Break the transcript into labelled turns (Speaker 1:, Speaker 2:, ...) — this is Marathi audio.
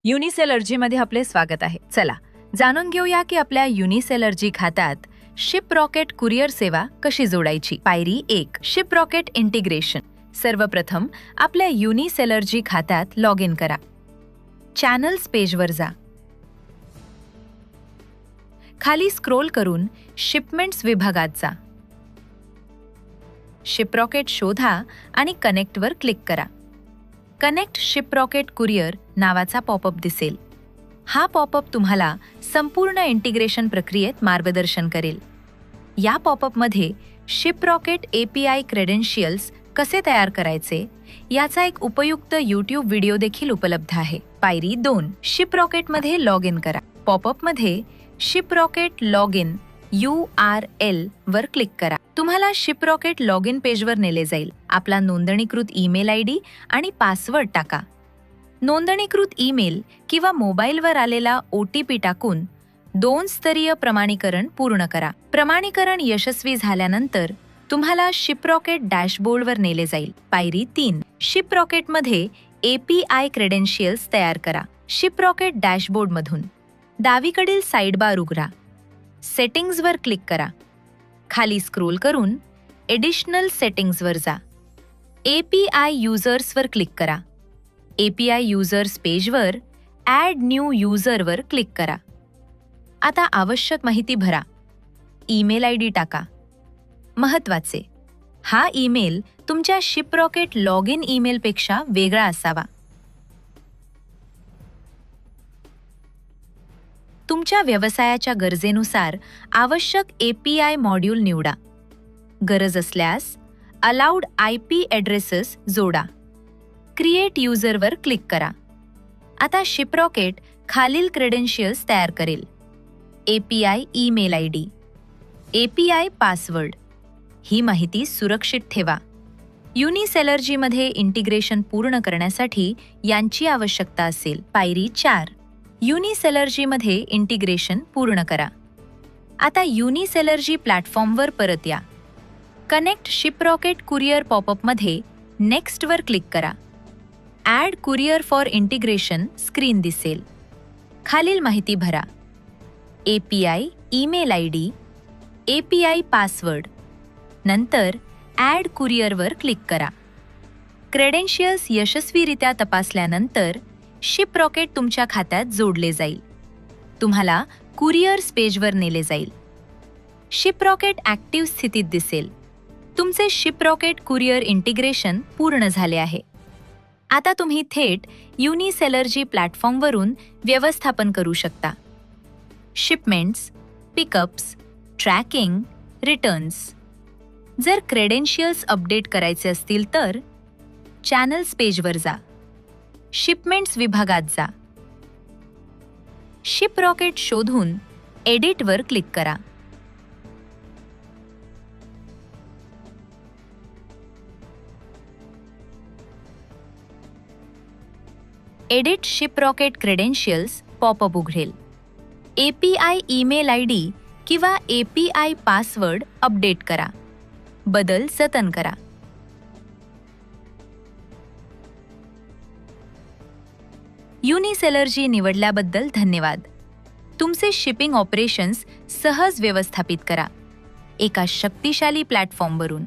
Speaker 1: युनिसेलर्जीमध्ये आपले स्वागत आहे. चला जाणून घेऊया की आपल्या युनिसेलर्जी खात्यात शिप रॉकेट कुरिअर सेवा कशी जोडायची. पायरी 1. Ship rocket integration. सर्वप्रथम आपल्या युनिसेलर्जी खात्यात लॉग इन करा. चॅनल्स पेजवर जा. खाली स्क्रोल करून शिपमेंट्स विभागात जा. शिप रॉकेट शोधा आणि कनेक्टवर क्लिक करा. कनेक्ट शिप रॉकेट कुरिअर नावाचा पॉपअप दिसेल. हा पॉपअप तुम्हाला संपूर्ण इंटिग्रेशन प्रक्रियेत मार्गदर्शन करेल. या पॉपअपमध्ये शिप रॉकेट API क्रेडेन्शियल्स कसे तयार करायचे याचा एक उपयुक्त YouTube व्हिडिओ देखील उपलब्ध आहे. पायरी 2. शिप रॉकेटमध्ये लॉग इन करा. पॉपअपमध्ये ship rocket log in URL वर क्लिक करा. तुम्हाला शिप रॉकेट लॉग इन पेजवर नेले जाईल. आपला नोंदणीकृत ईमेल ID आणि पासवर्ड टाका. नोंदणीकृत ईमेल किंवा मोबाईलवर आलेला OTP टाकून 2 स्तरीय प्रमाणीकरण पूर्ण करा. प्रमाणीकरण यशस्वी झाल्यानंतर तुम्हाला शिप रॉकेट डॅशबोर्डवर नेले जाईल. पायरी 3. शिप रॉकेटमध्ये API क्रेडेन्शियल्स तयार करा. शिप रॉकेट डॅशबोर्डमधून डावीकडील साइडबार उघडा. सेटिंग्जवर क्लिक करा. खाली स्क्रोल करून एडिशनल सेटिंग्जवर जा. API युजर्सवर क्लिक करा. API युजर्स पेजवर ॲड न्यू युजरवर क्लिक करा. आता आवश्यक माहिती भरा. ईमेल ID टाका. महत्त्वाचे, हा ईमेल तुमच्या शिप रॉकेट लॉग इन ईमेलपेक्षा वेगळा असावा. तुमच्या व्यवसायाच्या गरजेनुसार आवश्यक API मॉड्यूल निवडा. गरज असल्यास अलाउड IP ॲड्रेसेस जोडा. क्रिएट युजरवर क्लिक करा. आता शिप रॉकेट खालील क्रेडेन्शियल्स तयार करेल. API email ID, API password. ही माहिती सुरक्षित ठेवा. युनिसेलर्जीमध्ये इंटिग्रेशन पूर्ण करण्यासाठी यांची आवश्यकता असेल. पायरी 4. युनिसेलर्जीमध्ये इंटिग्रेशन पूर्ण करा. आता युनिसेलर्जी प्लॅटफॉर्मवर परत या. कनेक्ट शिप रॉकेट कुरिअर पॉपअपमध्ये नेक्स्टवर क्लिक करा. Add courier for integration screen दिसेल. खालील माहिती भरा. API email ID, API password. नंतर ॲड कुरिअरवर क्लिक करा. क्रेडेन्शियल्स यशस्वीरित्या तपासल्यानंतर शिप रॉकेट तुमच्या खात्यात जोडले जाईल. तुम्हाला कुरिअर्स पेजवर नेले जाईल. शिप रॉकेट ॲक्टिव्ह स्थितीत दिसेल. तुमचे शिप रॉकेट कुरिअर इंटिग्रेशन पूर्ण झाले आहे. आता तुम्ही थेट युनिसेलर्जी प्लॅटफॉर्मवरून व्यवस्थापन करू शकता. Shipments, pickups, tracking, returns. जर क्रेडेन्शियल्स अपडेट करायचे असतील तर चॅनल्स पेजवर जा. शिपमेंट्स विभागात जा. शिप रॉकेट शोधून एडिटवर क्लिक करा. Edit ship rocket credentials popup उघडेल. API ईमेल ID किंवा API पासवर्ड अपडेट करा. बदल जतन करा. युनिसेलर्जी निवडल्याबद्दल धन्यवाद. तुमचे शिपिंग ऑपरेशन्स सहज व्यवस्थापित करा एका शक्तिशाली प्लॅटफॉर्मवरून.